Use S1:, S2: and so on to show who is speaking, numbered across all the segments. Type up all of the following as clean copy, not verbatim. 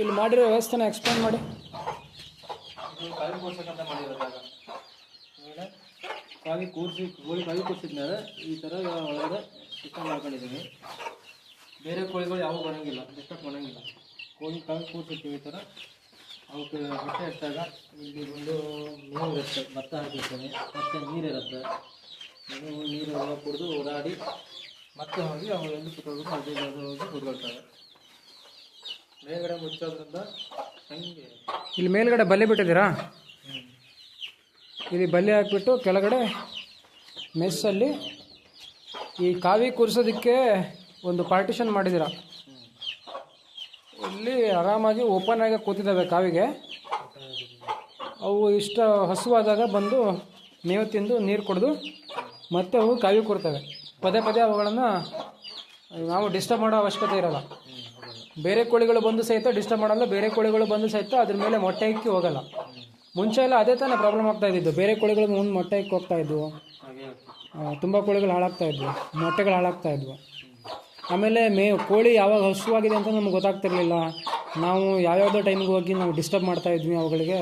S1: ಇಲ್ಲಿ ಮಾಡಿರೋ ವ್ಯವಸ್ಥೆನ ಎಕ್ಸ್ಪ್ಲೇನ್ ಮಾಡಿ.
S2: ಕಾವಿ ಕೂರ್ಸಕ್ಕಂತ ಮಾಡಿರೋದಾಗ ಕಾವಿ ಕೂರಿಸಿ ಕಾವಿ ಕೂರಿಸಿದ್ಮೇಲೆ ಈ ಥರ ಒಳಗಡೆ ಸಿಸ್ಟಮ್ ಮಾಡ್ಕೊಂಡಿದ್ದೀನಿ. ಬೇರೆ ಕೋಳಿಗಳು ಯಾವೂ ಬರೋಂಗಿಲ್ಲ, ಡಿಸ್ಟರ್ಬ್ ಮಾಡೋಂಗಿಲ್ಲ. ಕಾವಿ ಕೂರಿಸಿರ್ತೀವಿ ಈ ಥರ. ಅವಕ್ಕೆ ಹೊಟ್ಟೆ ಹಚ್ಚಾಗ ಇಲ್ಲಿ ಒಂದು ಮೇವು ಇರುತ್ತೆ, ಭತ್ತ ಹಾಕಿರ್ತೀನಿ, ಮತ್ತು ನೀರಿರುತ್ತೆ. ನೀರೆಲ್ಲ ಕುಡಿದು ಓಡಾಡಿ ಮತ್ತೆ ಹೋಗಿ ಅವು ಎಲ್ಲಿ ಕುತ್ಕೊಂಡು ಅದೇ ಹೋಗಿ ಕುತ್ಕೊಳ್ತವೆ. ಮೇಲ್ಗಡೆ ಮುಚ್ಚೋದ್ರಿಂದ ಹಂಗೆ
S1: ಇಲ್ಲಿ ಮೇಲ್ಗಡೆ ಬಲೆ ಬಿಟ್ಟಿದ್ದೀರಾ? ಇಲ್ಲಿ ಬಲೆ ಹಾಕ್ಬಿಟ್ಟು ಕೆಳಗಡೆ ಮೆಸ್ಸಲ್ಲಿ ಈ ಕಾವಿ ಕೂರಿಸೋದಕ್ಕೆ ಒಂದು ಪಾರ್ಟಿಷನ್ ಮಾಡಿದ್ದೀರಾ. ಇಲ್ಲಿ ಆರಾಮಾಗಿ ಓಪನ್ ಆಗಿ ಕೂತಿದ್ದಾವೆ ಕಾವಿಗೆ. ಅವು ಇಷ್ಟ ಹಸುವಾದಾಗ ಬಂದು ಮೇವು ತಿಂದು ನೀರು ಕುಡಿದು ಮತ್ತೆ ಅವು ಕಾವಿ ಕೂರ್ತವೆ. ಪದೇ ಪದೇ ಅವುಗಳನ್ನು ನಾವು ಡಿಸ್ಟರ್ಬ್ ಮಾಡೋ ಅವಶ್ಯಕತೆ ಇರೋಲ್ಲ. ಬೇರೆ ಕೋಳಿಗಳು ಬಂದು ಸಹಿತ ಡಿಸ್ಟರ್ಬ್ ಮಾಡಲ್ಲ, ಬೇರೆ ಕೋಳಿಗಳು ಬಂದು ಸಹಿತ ಅದ್ರ ಮೇಲೆ ಮೊಟ್ಟೆ ಇಕ್ಕಿ ಹೋಗಲ್ಲ. ಮುಂಚೆ ಎಲ್ಲ ಅದೇ ತಾನೇ ಪ್ರಾಬ್ಲಮ್ ಆಗ್ತಾ ಇದ್ದಿದ್ದು. ಬೇರೆ ಕೋಳಿಗಳು ಮುಂದೆ ಮೊಟ್ಟೆ ಇಕ್ಕಿ ಹೋಗ್ತಾ ಇದ್ವು, ತುಂಬ ಕೋಳಿಗಳು ಹಾಳಾಗ್ತಾ ಇದ್ವು, ಮೊಟ್ಟೆಗಳು ಹಾಳಾಗ್ತಾ ಇದ್ವು. ಆಮೇಲೆ ಕೋಳಿ ಯಾವಾಗ ಹಸುವಾಗಿದೆ ಅಂತ ನಮ್ಗೆ ಗೊತ್ತಾಗ್ತಿರ್ಲಿಲ್ಲ. ನಾವು ಯಾವ್ಯಾವುದೋ ಟೈಮಿಗೆ ಹೋಗಿ ನಾವು ಡಿಸ್ಟರ್ಬ್ ಮಾಡ್ತಾ ಇದ್ವಿ ಅವುಗಳಿಗೆ.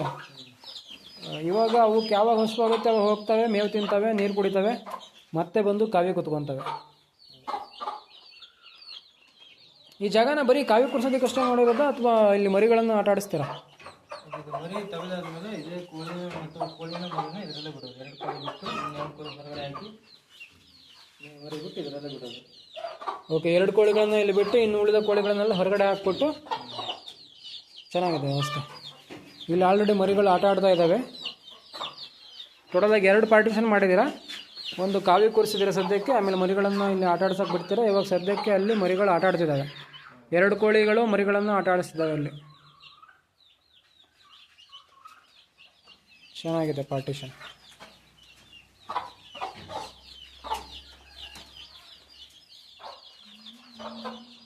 S1: ಇವಾಗ ಅವಕ್ಕೆ ಯಾವಾಗ ಹಸುವಾಗುತ್ತೆ ಅವಾಗ ಹೋಗ್ತವೆ, ಮೇವು ತಿಂತವೆ, ನೀರು ಕುಡಿತವೆ, ಮತ್ತೆ ಬಂದು ಕಾವಿ ಕುತ್ಕೊತವೆ. ಈ ಜಾಗನ ಬರೀ ಕಾವಿ ಕೂರ್ಸೋದಕ್ಕೆ ಅಷ್ಟೇ ಮಾಡಿರೋದಾ ಅಥವಾ ಇಲ್ಲಿ ಮರಿಗಳನ್ನು ಆಟ ಆಡಿಸ್ತೀರಾ?
S2: ಇದು ಮರಿ ತೆಗೆದಾದ್ಮೇಲೆ ಇದೇ ಕೋಳಿ ಮತ್ತು ಕೋಳಿನ ಮರಿನ ಇದರಲ್ಲೇ ಬಿಡೋದು. 2 ಕೋಳಿ ಬಿಟ್ಟು 2 ಕೋಳಿ ಹೊರಗಡೆ ಹಾಕಿ ಮರಿ ಬಿಟ್ಟು ಇದರಲ್ಲೇ ಬಿಡೋದು.
S1: ಓಕೆ, 2 ಕೋಳಿಗಳನ್ನ ಇಲ್ಲಿ ಬಿಟ್ಟು ಇನ್ನು ಉಳಿದ ಕೋಳಿಗಳನ್ನೆಲ್ಲ ಹೊರಗಡೆ ಹಾಕ್ಬಿಟ್ಟು. ಚೆನ್ನಾಗಿದೆ ವ್ಯವಸ್ಥೆ. ಇಲ್ಲಿ ಆಲ್ರೆಡಿ ಮರಿಗಳು ಆಟ ಆಡ್ತಾ ಇದ್ದಾವೆ. ಟೋಟಲಾಗಿ 2 ಪಾರ್ಟಿಷನ್ ಮಾಡಿದ್ದೀರಾ. ಒಂದು ಕಾವಿ ಕೂರಿಸಿದ್ದೀರಾ ಸದ್ಯಕ್ಕೆ, ಆಮೇಲೆ ಮರಿಗಳನ್ನು ಇಲ್ಲಿ ಆಟ ಆಡ್ಸೋಕೆ ಬಿಡ್ತೀರಾ. ಇವಾಗ ಸದ್ಯಕ್ಕೆ ಅಲ್ಲಿ ಮರಿಗಳು ಆಟ ಆಡ್ತಿದ್ದಾವೆ. 2 ಕೋಳಿಗಳು ಮರಿಗಳನ್ನು ಆಟ ಆಡಿಸ್ತಿದ್ದಾವೆ ಅಲ್ಲಿ. ಚೆನ್ನಾಗಿದೆ ಪಾರ್ಟಿಷನ್.